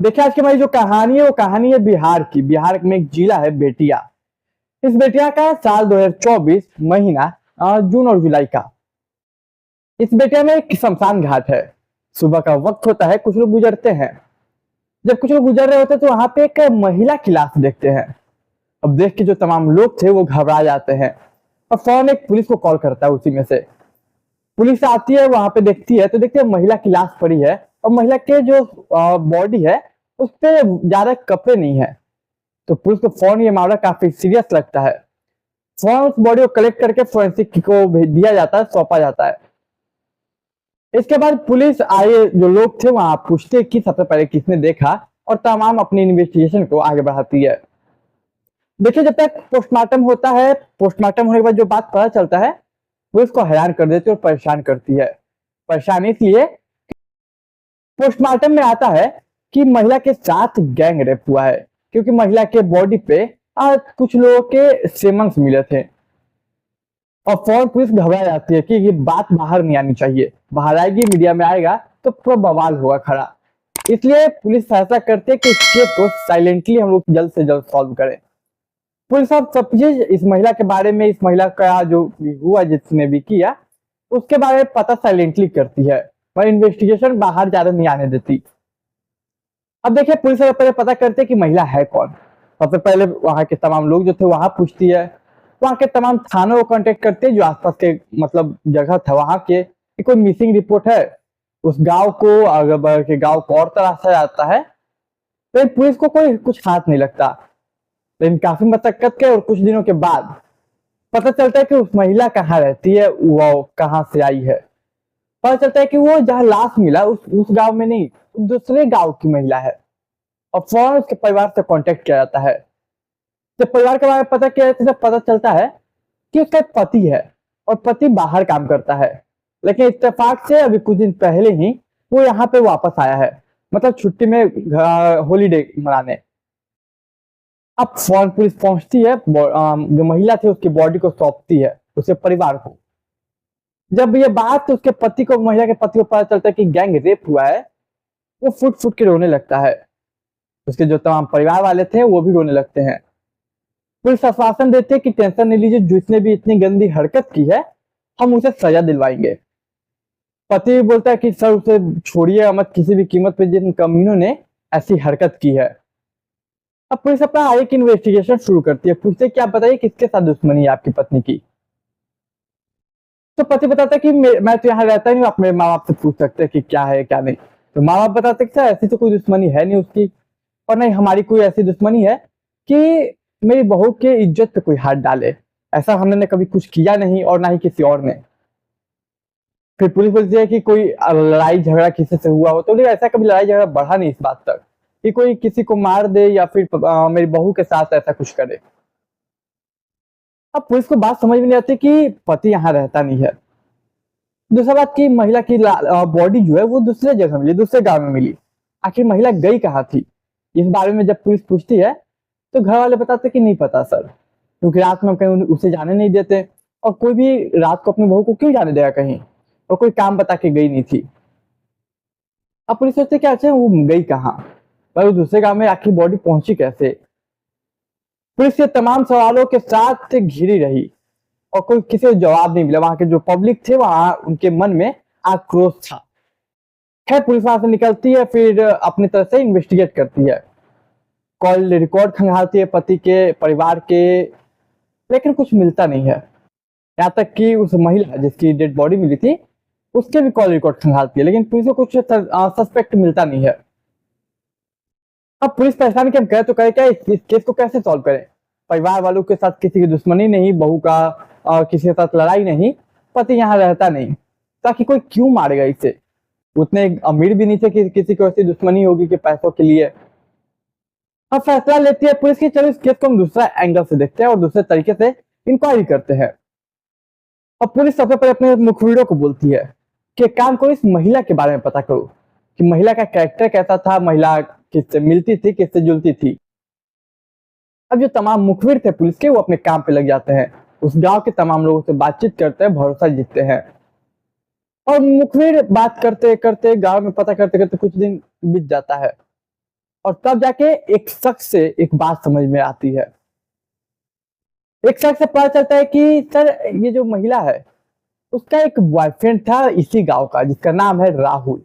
देखिए, आज की हमारी जो कहानी है वो कहानी है बिहार की। बिहार में एक जिला है बेतिया। इस बेतिया का साल 2024 महीना जून और जुलाई का। इस बेतिया में एक शमशान घाट है। सुबह का वक्त होता है, कुछ लोग गुजरते हैं। जब कुछ लोग गुजर रहे होते हैं तो वहां पे एक महिला की लाश देखते हैं। अब देख के जो तमाम लोग थे वो घबरा जाते हैं और फौरन एक पुलिस को कॉल करता है। उसी में से पुलिस आती है, वहां पे देखती है तो देखते हैं महिला की लाश पड़ी है और महिला के जो बॉडी है उस पे ज्यादा कपड़े नहीं है। तो पुलिस को फौरन ये मामला काफी सीरियस लगता है। फौरन उस बॉडी को कलेक्ट करके फोरेंसिक को भेज दिया जाता है, सौंपा जाता है। इसके बाद पुलिस आए जो लोग थे वहां पूछते कि सबसे पहले किसने देखा और तमाम अपनी इन्वेस्टिगेशन को आगे बढ़ाती है। देखिए, जब तक पोस्टमार्टम होता है, पोस्टमार्टम होने के बाद जो बात पता चलता है वो इसको हैरान कर देती है और परेशान करती है। परेशान इसलिए पोस्टमार्टम में आता है कि महिला के साथ गैंग रेप हुआ है, क्योंकि महिला के बॉडी पे कुछ लोगों के सेमन्स मिले थे। और फौरन पुलिस घबरा जाती है कि ये बात बाहर नहीं आनी चाहिए, बाहर आएगी मीडिया में आएगा तो पूरा बवाल होगा खड़ा। इसलिए पुलिस फैसला करती है कि इस केस को साइलेंटली हम लोग जल्द से जल्द सॉल्व करें। पुलिस अब सब चीज इस महिला के बारे में, इस महिला का जो हुआ जिसने भी किया उसके बारे में पता साइलेंटली करती है और इन्वेस्टिगेशन बाहर ज्यादा नहीं आने देती। अब देखिए, पुलिस सबसे पहले पता करते है कि महिला है कौन। सबसे पहले वहां के तमाम लोग जो थे वहां पूछती है, वहां के तमाम थानों को कांटेक्ट करते हैं जो आसपास के मतलब जगह था वहां के, कि कोई मिसिंग रिपोर्ट है। उस गांव को आगे बढ़ के गांव को और तलाशा जाता है, लेकिन पुलिस को कोई कुछ हाथ नहीं लगता। लेकिन काफी मशक्कत के और कुछ दिनों के बाद पता चलता है कि उस महिला कहाँ रहती है, वो कहाँ से आई है। पता चलता है कि वो जहाँ लाश मिला उस गांव में नहीं, दूसरे गांव की महिला है। और फौरन उसके परिवार से कांटेक्ट किया जाता है। जब परिवार के बारे में पता किया जाता है, पता चलता है कि उसका एक पति है और पति बाहर काम करता है, लेकिन इत्तेफाक से अभी कुछ दिन पहले ही वो यहाँ पे वापस आया है, मतलब छुट्टी में हॉलीडे मनाने। अब फौरन पुलिस पहुंचती है, जो महिला थी उसकी बॉडी को सौंपती है उसके परिवार को। जब ये बात उसके पति को, महिला के पति को पता चलता है कि गैंग रेप हुआ है, वो फुट फुट के रोने लगता है। उसके जो तमाम परिवार वाले थे वो भी रोने लगते हैं। पुलिस आश्वासन देते हैं कि टेंशन नहीं लीजिए, जिसने भी इतनी गंदी हरकत की है हम उसे सजा दिलवाएंगे। पति भी बोलता है कि सर उसे छोड़िए मत किसी भी कीमत पे, जिन कमीनों ने ऐसी हरकत की है। अब पुलिस अपना आगे की इन्वेस्टिगेशन शुरू करती है। पूछते क्या बताइए किसके साथ दुश्मनी है आपकी पत्नी की। तो पति बताता है कि मैं तो यहाँ रहता ही नहीं, आप मेरे माँ बाप से पूछ सकते हैं कि क्या है क्या नहीं। तो माँ बाप बताते कि सर ऐसी तो कोई दुश्मनी है नहीं उसकी, और नहीं हमारी कोई ऐसी दुश्मनी है कि मेरी बहू के इज्जत पे कोई हाथ डाले। ऐसा हमने कभी कुछ किया नहीं और ना ही किसी और ने। फिर पुलिस बोलती है कि कोई लड़ाई झगड़ा किसी से हुआ हो, तो ऐसा कभी लड़ाई झगड़ा बढ़ा नहीं इस बात तक कि कोई किसी को मार दे या फिर मेरी बहू के साथ ऐसा कुछ करे। अब पुलिस को बात समझ में नहीं आती कि पति यहाँ रहता नहीं है। दूसरा बात की महिला की बॉडी जो है वो दूसरे जगह मिली, दूसरे गांव में मिली। आखिर महिला गई कहाँ थी, इस बारे में जब पुलिस पूछती है तो घर वाले बताते कि नहीं पता सर, क्योंकि रात में कहीं उसे जाने नहीं देते और कोई भी रात को अपनी बहू को क्यों जाने देगा कहीं, और कोई काम बता के गई नहीं थी। अब पुलिस सोचते क्या अच्छा वो गई कहाँ, पर दूसरे गांव में आखिर बॉडी पहुंची कैसे। पुलिस के तमाम सवालों के साथ घिरी रही और कोई किसी को जवाब नहीं मिला। वहां के जो पब्लिक थे वहां उनके मन में आक्रोश था। खैर पुलिस वहां से निकलती है, फिर अपनी तरफ से इन्वेस्टिगेट करती है, कॉल रिकॉर्ड खंगालती है पति के परिवार के, लेकिन कुछ मिलता नहीं है। यहाँ तक कि उस महिला जिसकी डेड बॉडी मिली थी उसके भी कॉल रिकॉर्ड खंगालती है, लेकिन पुलिस को कुछ सस्पेक्ट मिलता नहीं है। अब पुलिस परेशान कि हम कहे तो कहे क्या, इस केस को कैसे सॉल्व करें। परिवार वालों के साथ किसी की दुश्मनी नहीं, बहू का किसी के साथ लड़ाई नहीं, पति यहाँ रहता नहीं, ताकि कोई क्यों मारेगा इसे। उतने अमीर भी नहीं थे कि किसी को ऐसी दुश्मनी होगी कि पैसों के लिए। अब फैसला लेती है पुलिस की चलो इस केस को हम दूसरा एंगल से देखते हैं और दूसरे तरीके से इंक्वायरी करते हैं। अब पुलिस सबसे पहले अपने मुखबिरों को बोलती है कि काम करो इस महिला के बारे में पता करो कि महिला का कैरेक्टर कैसा था, महिला किससे मिलती थी, किससे जुलती थी। अब जो तमाम मुखबिर थे पुलिस के वो अपने काम पे लग जाते हैं, उस गांव के तमाम लोगों से बातचीत करते हैं, भरोसा जीतते हैं। और मुखबिर बात करते करते गांव में पता करते करते कुछ दिन बीत जाता है। और तब जाके एक शख्स से एक बात समझ में आती है। एक शख्स से पता चलता है कि सर ये जो महिला है उसका एक बॉयफ्रेंड था इसी गांव का, जिसका नाम है राहुल।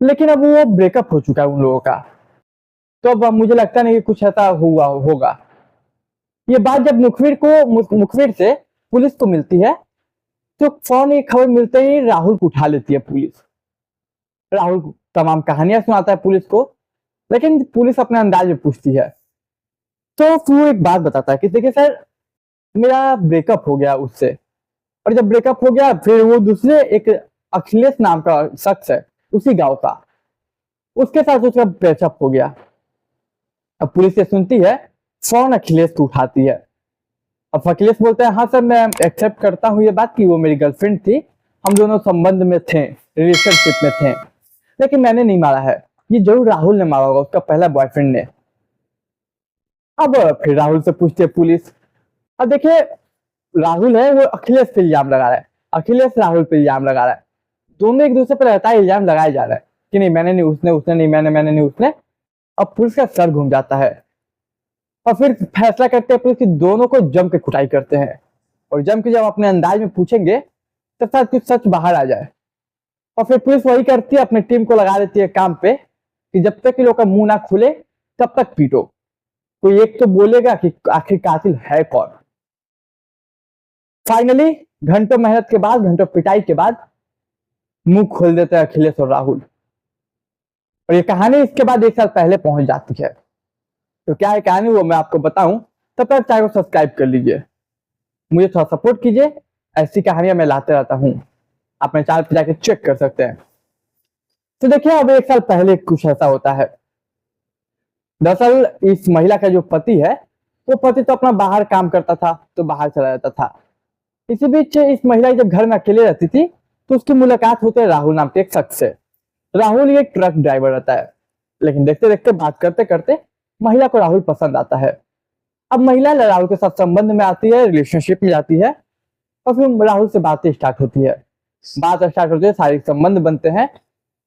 लेकिन अब वो ब्रेकअप हो चुका है उन लोगों का। तो अब मुझे लगता नहीं कि कुछ ऐसा हुआ होगा। ये बात जब मुखबिर से पुलिस को मिलती है तो फौरन ये खबर मिलते ही राहुल को उठा लेती है पुलिस। राहुल तमाम कहानियां सुनाता है पुलिस को, लेकिन पुलिस अपने अंदाज में पूछती है। तो फिर वो एक बात बताता है कि देखिए सर, मेरा ब्रेकअप हो गया उससे, और जब ब्रेकअप हो गया फिर वो दूसरे एक अखिलेश नाम का शख्स है उसी गांव का, उसके साथ उसका ब्रेकअप हो गया। अब पुलिस ये सुनती है, फौरन अखिलेश को उठाती है। अब अखिलेश बोलते हैं हाँ सर, मैं एक्सेप्ट करता हूँ ये बात कि वो मेरी गर्लफ्रेंड थी, हम दोनों संबंध में थे, रिलेशनशिप में थे, लेकिन मैंने नहीं मारा है, ये जरूर राहुल ने मारा होगा, उसका पहला बॉयफ्रेंड ने। अब फिर राहुल से पूछते हैं पुलिस। अब देखिए, राहुल है वो अखिलेश पे इल्जाम लगा रहा है, अखिलेश राहुल पे इल्जाम लगा रहा है, दोनों एक दूसरे पर लगातार इल्जाम लगाया जा रहा है कि नहीं मैंने नहीं, उसने, उसने नहीं, मैंने नहीं, उसने। अब पुलिस का सर घूम जाता है और फिर फैसला करते हैं पुलिस की दोनों को जम के कुटाई करते हैं, और जम के जब अपने अंदाज में पूछेंगे तब शायद कुछ सच बाहर आ जाए। और फिर पुलिस वही करती है, अपनी टीम को लगा देती है काम पे कि जब तक कि लोग का मुंह ना खुले तब तक पीटो, कोई एक तो बोलेगा कि आखिर कातिल है कौन। फाइनली घंटों मेहनत के बाद, घंटों पिटाई के बाद मुंह खोल देते हैं अखिलेश और राहुल। और ये कहानी इसके बाद 1 साल पहले पहुंच जाती है। तो क्या है कहानी वो मैं आपको बताऊं, तब तक चैनल को सब्सक्राइब कर लीजिए, मुझे थोड़ा सपोर्ट कीजिए, ऐसी कहानियां मैं लाते रहता हूं, आप मेरे चैनल पर जाकर चेक कर सकते हैं। तो देखिए, अब 1 साल पहले कुछ ऐसा होता है। दरअसल इस महिला का जो पति है, वो पति तो अपना बाहर काम करता था, तो बाहर चला जाता था। इसी बीच इस महिला जब घर में अकेले रहती थी तो उसकी मुलाकात होती है राहुल नाम के एक शख्स से। राहुल ये ट्रक ड्राइवर रहता है, लेकिन देखते देखते बात करते करते महिला को राहुल पसंद आता है। अब महिला राहुल के साथ संबंध में आती है, रिलेशनशिप में जाती है, और फिर राहुल से बातें स्टार्ट होती है। बात स्टार्ट होती है, शारीरिक संबंध बनते हैं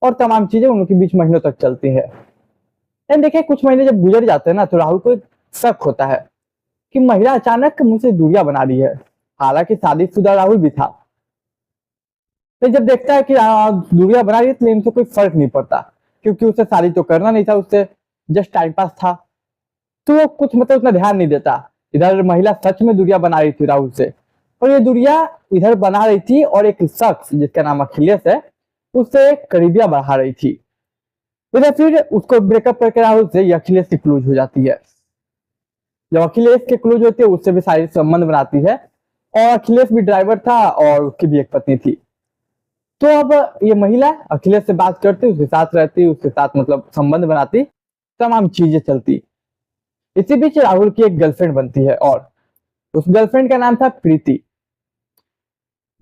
और तमाम चीजें उनके बीच महीनों तक चलती है। लेकिन देखिए, कुछ महीने जब गुजर जाते हैं ना, तो राहुल को एक शक होता है कि महिला अचानक मुझसे दूरियां बना रही है। हालांकि शादीशुदा राहुल भी था, तो जब देखता है कि दूरियां बना रही है तो इनसे कोई फर्क नहीं पड़ता, क्योंकि उसे शादी तो करना नहीं था, उससे जस्ट टाइम पास था, तो वो कुछ मतलब उतना ध्यान नहीं देता। इधर महिला सच में दूरियां बना रही थी राहुल से, और ये दूरियां इधर बना रही थी और एक शख्स जिसका नाम अखिलेश है उससे करीबियां बढ़ा रही थी। इधर फिर उसको ब्रेकअप करके राहुल से ये अखिलेश की क्लोज हो जाती है। जब अखिलेश के क्लोज होती है उससे भी शारीरिक संबंध बनाती है, और अखिलेश भी ड्राइवर था और उसकी भी एक पत्नी थी। तो अब ये महिला अखिलेश से बात करती, उसके साथ रहती, उसके साथ मतलब संबंध बनाती, तमाम चीजें चलती। इसी बीच राहुल की एक गर्लफ्रेंड बनती है, और उस गर्लफ्रेंड का नाम था प्रीति।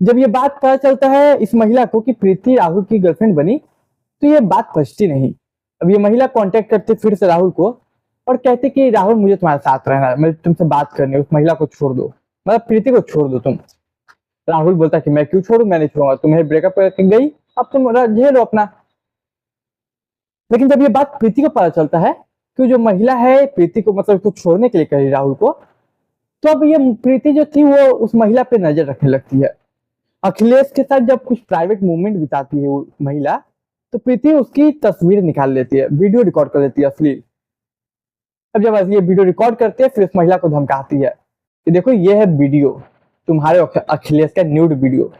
जब ये बात पता चलता है इस महिला को कि प्रीति राहुल की गर्लफ्रेंड बनी, तो ये बात पचती नहीं। अब ये महिला कांटेक्ट करती फिर से राहुल को और कहती कि राहुल मुझे तुम्हारे साथ रहना है, मुझे तुमसे बात करनी है, उस महिला को छोड़ दो, मतलब प्रीति को छोड़ दो तुम। राहुल बोलता कि मैं क्यों छोड़ू, मैं नहीं छोड़ूंगा, तुम्हें ब्रेकअप करके गई, अब तुम झेलो अपना। लेकिन जब ये बात प्रीति को पता चलता है कि जो महिला है प्रीति को मतलब उसको छोड़ने के लिए कह रही राहुल को, तो अब ये प्रीति जो थी वो उस महिला पे नजर रखने लगती है। अखिलेश के साथ जब कुछ प्राइवेट मूवमेंट बिताती है वो महिला, तो प्रीति उसकी तस्वीर निकाल लेती है, वीडियो रिकॉर्ड कर लेती है असली। अब जब ये वीडियो रिकॉर्ड करती है फिर उस महिला को धमकाती है कि देखो ये है वीडियो, तुम्हारे अखिलेश का न्यूड वीडियो,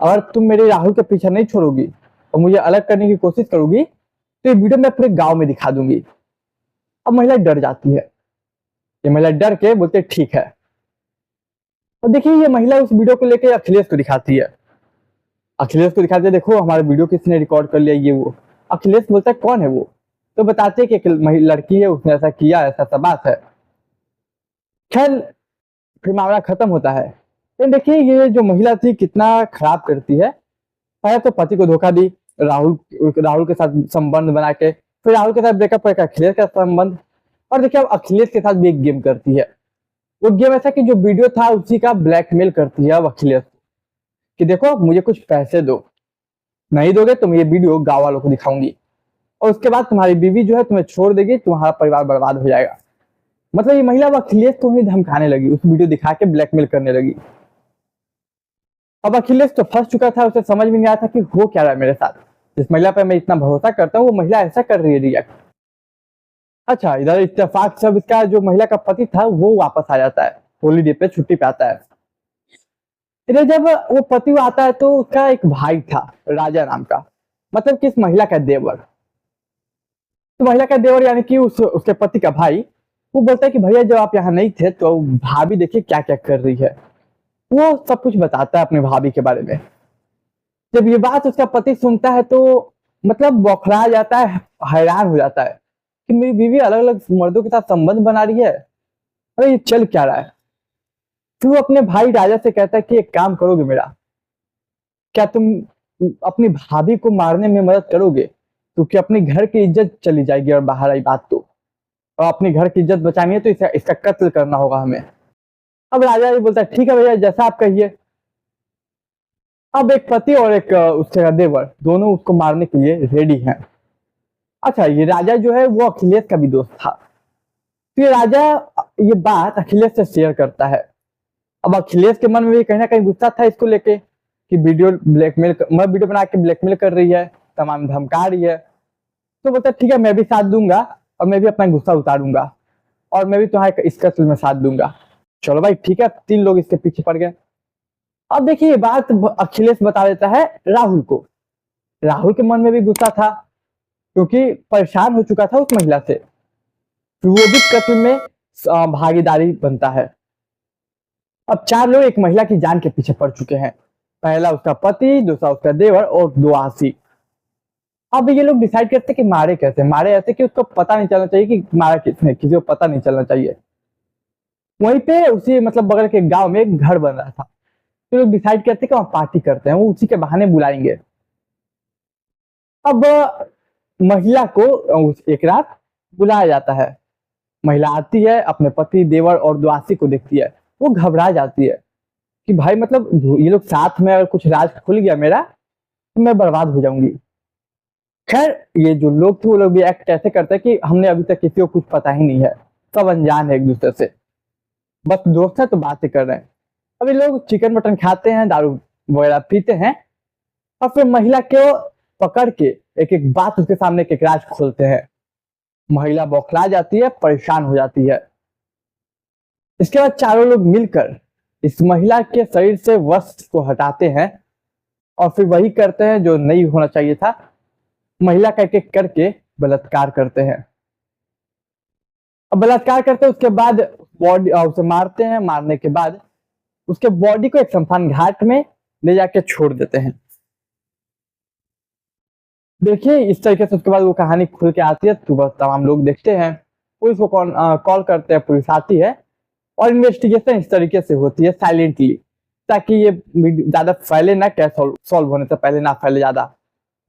अगर तुम मेरे राहुल के पीछे नहीं छोड़ोगी और मुझे अलग करने की कोशिश करोगी तो ये वीडियो मैं पूरे गांव में दिखा दूंगी। अब महिला डर जाती है, ये महिला डर के बोलते ठीक है। और देखिए, ये महिला उस वीडियो को लेकर अखिलेश को दिखाती है, अखिलेश को दिखाते देखो हमारे वीडियो किसने रिकॉर्ड कर लिया, ये वो। अखिलेश बोलता है कौन है वो, तो बताते हैं कि एक लड़की है, उसने ऐसा किया, ऐसा सब बात है। खैर फिर मामला खत्म होता है। लेकिन देखिए, ये जो महिला थी कितना खराब करती है। पहले तो पति को धोखा दी, राहुल के साथ संबंध बना के, फिर राहुल के साथ ब्रेकअप करके अखिलेश का संबंध, और देखिए अब अखिलेश के साथ भी एक गेम करती है। वो गेम ऐसा कि जो वीडियो था उसी का ब्लैकमेल करती है अब अखिलेश कि देखो मुझे कुछ पैसे दो, नहीं दोगे तो मैं ये वीडियो गांव वालों को दिखाऊंगी। और उसके बाद तुम्हारी बीवी जो है तुम्हें छोड़ देगी, तुम्हारा परिवार बर्बाद हो जाएगा। मतलब ये महिला अब अखिलेश को ही धमकाने लगी, उस वीडियो दिखा के ब्लैकमेल करने लगी। अब अखिलेश तो फंस चुका था, उसे समझ में नहीं आया था कि हो क्या रहा है मेरे साथ। जिस महिला पर मैं इतना भरोसा करता हूँ वो महिला ऐसा कर रही है रिएक्ट। अच्छा, इधर इत्तेफाक सब इसका जो महिला का पति था वो वापस आ जाता है, हॉलीडे पे छुट्टी पे आता है। इधर जब वो पति आता है तो उसका एक भाई था राजा नाम का, मतलब कि इस महिला का देवर। तो महिला का देवर यानी कि उसके पति का भाई, वो बोलता है कि भैया जब आप यहाँ नहीं थे तो भाभी देखिए क्या क्या कर रही है। वो सब कुछ बताता है अपने भाभी के बारे में। जब ये बात उसका पति सुनता है तो मतलब बौखला जाता है, हैरान हो जाता है कि मेरी बीवी अलग अलग मर्दों के साथ संबंध बना रही है, अरे ये चल क्या रहा है। फिर वो अपने भाई राजा से कहता है कि एक काम करोगे मेरा, क्या तुम अपनी भाभी को मारने में मदद करोगे, क्योंकि अपने घर की इज्जत चली जाएगी और बाहर आई बात तो, और अपने घर की इज्जत बचानी है तो इसका कत्ल करना होगा हमें। अब राजा ये बोलता है ठीक है भैया जैसा आप कहिए। अब एक पति और एक उसका देवर दोनों उसको मारने के लिए रेडी हैं। अच्छा, ये राजा जो है वो अखिलेश का भी दोस्त था, तो ये राजा ये बात अखिलेश से शेयर करता है। अब अखिलेश के मन में भी कहीं ना कहीं गुस्सा था इसको लेके कि मैं वीडियो बना के ब्लैकमेल कर रही है, तमाम धमका रही है। तो बोलता ठीक है मैं भी साथ दूंगा और मैं भी अपना गुस्सा उतारूंगा और मैं भी तुम्हारे इस कत्ल में साथ दूंगा। चलो भाई ठीक है, 3 लोग इसके पीछे पड़ गए। अब देखिए ये बात अखिलेश बता देता है राहुल को। राहुल के मन में भी गुस्सा था क्योंकि परेशान हो चुका था उस महिला से, फिर वो भी कत्ल में भागीदारी बनता है। अब 4 लोग एक महिला की जान के पीछे पड़ चुके हैं, पहला उसका पति, दूसरा उसका देवर और 2 आसी। अब ये लोग डिसाइड करते कि मारे कैसे, मारे ऐसे कि उसको पता नहीं चलना चाहिए कि मारा किसने, किसी को पता नहीं चलना चाहिए। वहीं पे उसी मतलब बगल के गांव में एक घर बन रहा था, तो लोग डिसाइड करते कि वहां पार्टी करते हैं, वो उसी के बहाने बुलाएंगे। अब महिला को एक रात बुलाया जाता है। महिला आती है, अपने पति, देवर और 2 आसी को देखती है, वो घबरा जाती है कि भाई मतलब ये लोग साथ में अगर कुछ राज खुल गया मेरा तो मैं बर्बाद हो जाऊंगी। खैर ये जो लोग थे वो लोग भी एक्ट कैसे करते हैं कि हमने अभी तक किसी को कुछ पता ही नहीं है, सब अनजान है एक दूसरे से, बस दोस्त है तो बातें कर रहे हैं। अभी लोग चिकन मटन खाते हैं, दारू वगैरह पीते हैं और फिर महिला को पकड़ के एक एक बात उसके सामने एक एक राज खोलते हैं। महिला बौखला जाती है, परेशान हो जाती है। इसके बाद चारों लोग मिलकर इस महिला के शरीर से वस्त्र को हटाते हैं और फिर वही करते हैं जो नहीं होना चाहिए था, महिला का एक एक करके बलात्कार करते हैं। अब बलात्कार करते हैं उसके बाद बॉडी उसे मारते हैं, मारने के बाद उसके बॉडी को एक शमशान घाट में ले जाके छोड़ देते हैं। देखिए इस तरीके से उसके बाद वो कहानी खुल के आती है, तो तमाम लोग देखते हैं, पुलिस को कॉल करते हैं, पुलिस आती है और इन्वेस्टिगेशन इस तरीके से होती है साइलेंटली, ताकि ये ज्यादा फैले ना, क्या सॉल्व होने से पहले ना फैले ज्यादा,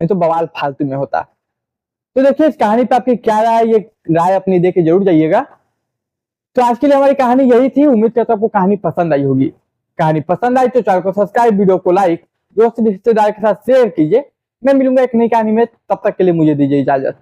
नहीं तो बवाल फालतू में होता। तो देखिए इस कहानी पे आपकी क्या राय है, ये राय अपनी दे के जरूर जाइएगा। तो आज के लिए हमारी कहानी यही थी, उम्मीद करता हूँ आपको कहानी पसंद आई होगी। कहानी पसंद आई तो चैनल को सब्सक्राइब, वीडियो को लाइक, दोस्त रिश्तेदार के साथ शेयर कीजिए। मैं मिलूंगा एक नई कहानी में, तब तक के लिए मुझे दीजिए इजाजत।